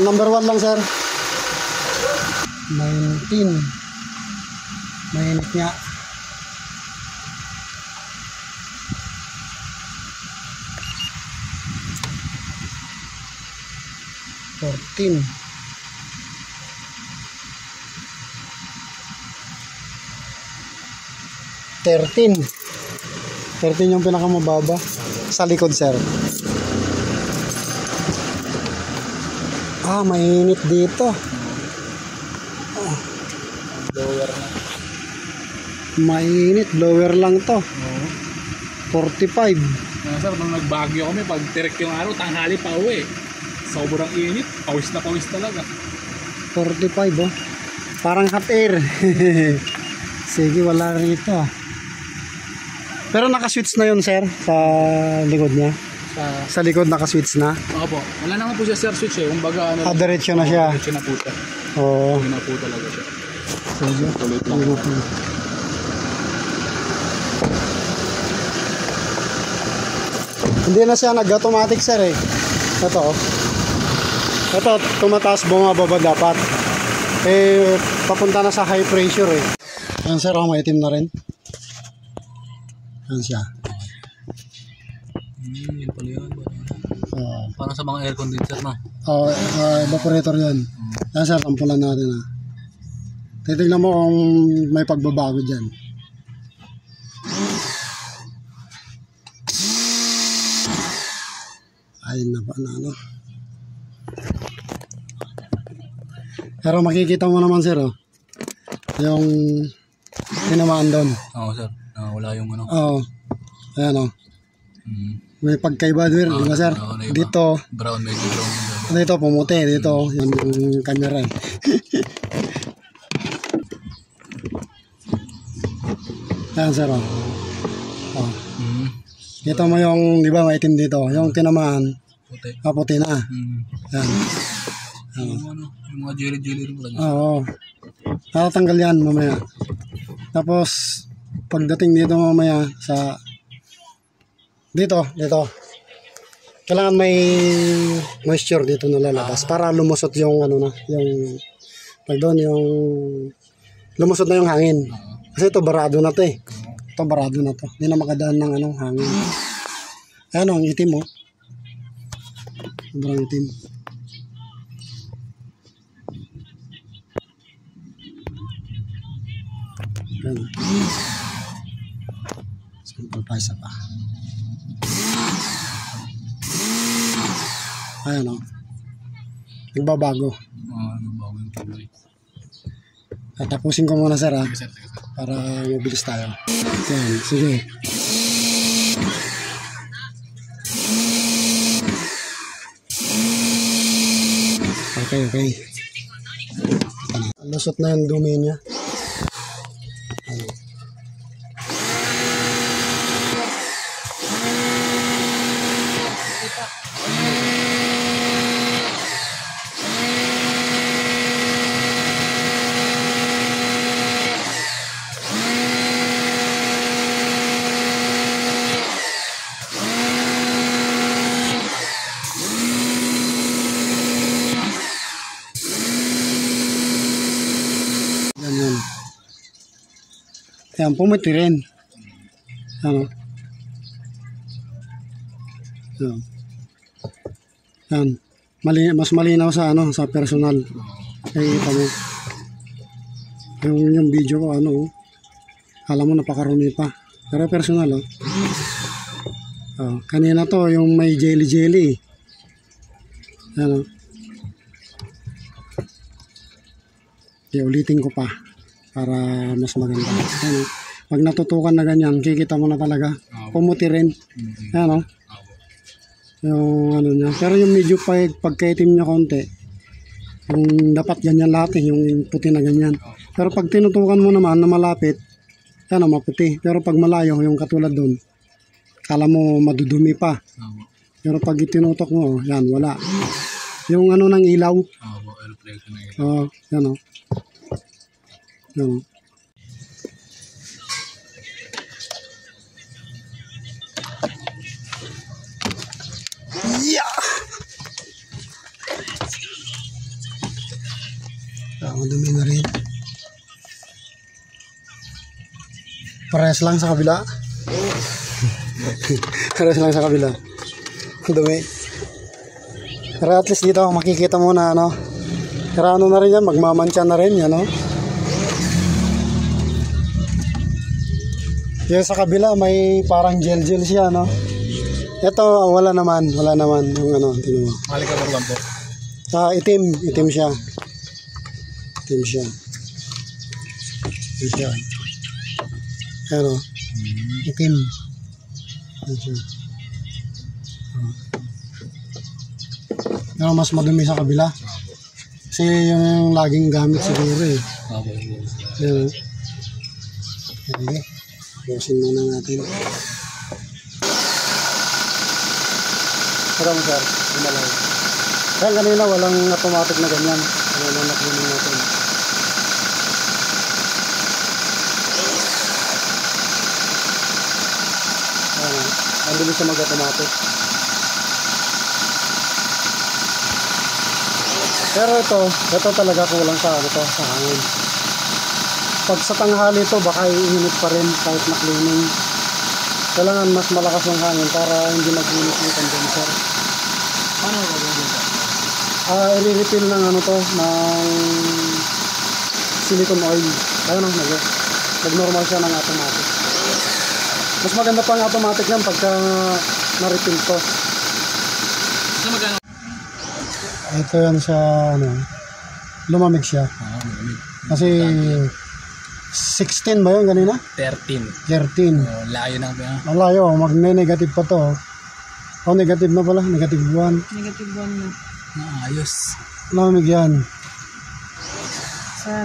Number 1 lang, sir. 19. Mainit nga. 14. 13 yung pinakamababa sa likod, sir. Mainit dito. Lower na. Mainit, lower lang to. 45. Sir, nung nagbagyo kami, pag direct yung araw, tanghali pa uwi. Sobrang init, pawis na pawis talaga. 45, oh. Parang hot air. Sige, wala rito. Pero naka-switch na yun, sir, sa likod niya. Sa likod naka-switch na. Opo. Wala naman po siya, sir, switch eh. Kumbaga, ano, Diretso na siya. Diretso na po siya. Oo. Hindi na po talaga siya. Sige. Tuloy lang. Hindi na siya nag-automatic, sir, eh. Ito, oh. Ito, tumataas, bumababa dapat. Papunta na sa high pressure, eh. Ayan, sir, maitim na rin. Ayan siya. Yun pala yun. Parang sa mga air conditioner, no? Evaporator yan. Ayan, sir, tampulan natin, ha. Titignan mo kung may pagbabago dyan. Ayun na ba na, ano. Pero makikita mo naman, sir, oh. Yung tinamaan doon. Oo, sir. Wala yung ano. Oo. Ayan, oh. May pagkaiba doon, di ba, sir? Dito, brown, medyo brown. dito pumuti, dito yung camera, eh. Ayan, sir, oh. Oh. Kita mo yung, di ba, maitim dito. Yung tinamaan, Puti. puti na. Ayan. Yung mga jelly rin pala. Oo. Tatanggal yan mamaya. Tapos, pagdating dito mamaya sa dito, kailangan may moisture dito na lalabas para lumusot yung ano na, yung pag doon yung lumusot na yung hangin. Kasi ito barado na to, eh. Ito barado na to. Hindi na makadaan ng anong hangin. Ayan, ang itim, oh. Sobrang itim. Ayan. Sample pa, isa pa. Ayan, oh. Nagbabago. Nagbabago yung tuloy. Tatapusin ko muna, sir, ha. Sige, sir. Para mabilis tayo. Ayan, sige. Okay. Lusot na yung dumi niya. Yan, pumuti rin. Ano? Yan. Mas malinaw sa ano, sa personal. Kita mo. Yung video ko, ano, alam mo, napakarumi pa. Pero personal, oh. Kanina to, yung may jelly. Ano? Ulitin ko pa. Para mas maganda. Ano? Pag natutukan na ganyan, kikita mo na talaga. Pumuti rin. Ano? Yung ano niya. Pero yung medyo pagkaitim niya konti, yung dapat ganyan lahat, yung puti na ganyan. Pero pag tinutukan mo naman na malapit, yan, maputi. Pero pag malayo, yung katulad doon, kala mo madudumi pa. Pero pag tinutok mo, yan, wala. Yung ano ng ilaw. Oo, yan, oh. Yan. Yeah! Dumi na rin. Parehas lang sa kabila. Parehas lang sa kabila. Dumi. Pero at least dito makikita mo na ano. Pero ano na rin yan, magmamantsa na rin yan, no? Yung sa kabila may parang gel siya, no? Ito wala naman yung ano, tingnan mo. Malikabor lang po. Itim siya. Itim siya. Ano? Itim. Itim siya. Pero mas madumi sa kabila. Kasi yung laging gamit siguro eh. Yan. Okay. Pusin muna natin. Pero sir, lumalaw. Kaya kanina walang automatic na ganyan. Walang nakunin natin. Ang bilis siya mag-automatic. Pero ito talaga kulang sa sa hangin. Pag sa tanghali ito, baka iinit pa rin kahit na-cleaning. Kailangan mas malakas yung hangin para hindi mag-init yung condenser. Paano gagawin ito? I-refill ng ano to, ng silicone oil. Ayun ang nag-normal siya ng automatic. Mas maganda pa ang automatic yan pagka na-refill to. So magkano? Ito yan sa ano, lumamig siya. Malamig. Kasi 16 ba yun kanina? 13. 13. Layo na ba? Malayo, magne-negative pa to. Oh, negative na pala, negative 1. Negative 1 na. Ayos. Lamig yan.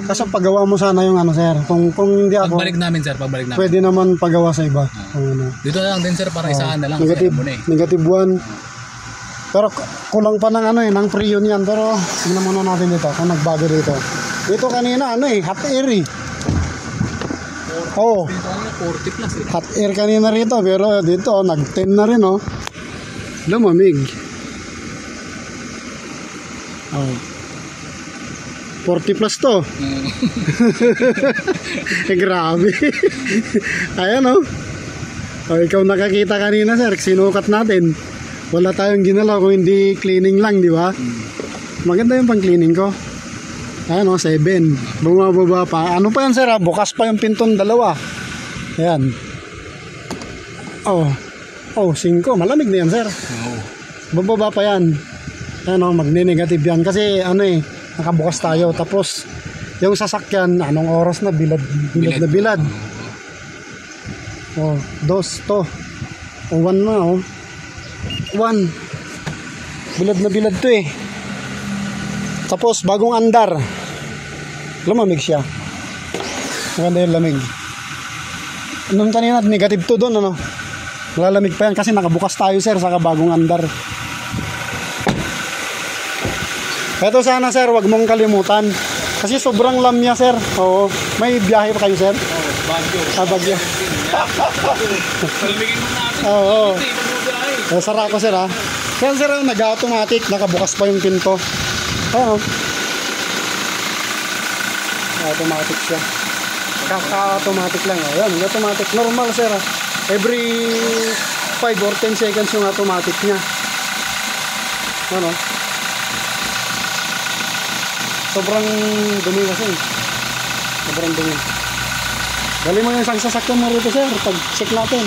Kaso paggawa mo sana yung ano sir, kung hindi ako, Pagbalik namin sir, pagbalik namin. pwede naman paggawa sa iba. Kung ano. Dito na lang din sir, para isahan na lang. Negative, Sir, muna eh. negative 1. Pero kulang pa ng ano eh, ng pre-yun yan. Pero tingnan muna natin dito, kung nagbago dito. Dito kanina ano eh, hot air eh. Oh, Dito kanina 40 plus eh. hot air kanina rito, pero dito nag-10 na rin oh. Lumamig. Oh. 40 plus to. Eh, grabe. Ayan oh. Oh, ikaw nakakita kanina sir, sinukat natin. Wala tayong ginalaw kung hindi cleaning lang, di ba? Maganda yung pang-cleaning ko. Ayan oh, 7. Bumababa pa. Ano pa yan sir? Bukas pa yung pintong dalawa. Ayan. Oh. Oh, 5. Malamig na yan sir. Oo. Bababa pa yan. Ayan oh, magne-negative yan. Kasi ano eh, nakabukas tayo. Tapos, yung sasakyan, anong oras na? Bilad na bilad. Oh, 2 to. O 1 na oh. 1. Bilad na bilad to eh. Tapos, bagong andar. Lumamig siya. Maganda yung lamig. Nung kanina, negative 2 doon, ano? Malalamig pa yan kasi nakabukas tayo sir, saka bagong andar. Ito sana sir, wag mong kalimutan. Kasi sobrang lamya sir. Oo. May biyahe pa kayo sir? Oo, Baguio. Baguio. Palamigin mo natin. Oo. Hindi, Sara ko sir ha. Kaya sir, nag-automatic, nakabukas pa yung pinto. Ayan o. Automatic siya. Kaka-automatic lang. Ayan, automatic. Normal sir ha. Every 5 or 10 seconds yung automatic niya. Ano? Sobrang dumi kasi. Sobrang dumi. Dali mo yung isang sasakyan mo rito sir. Pag check natin.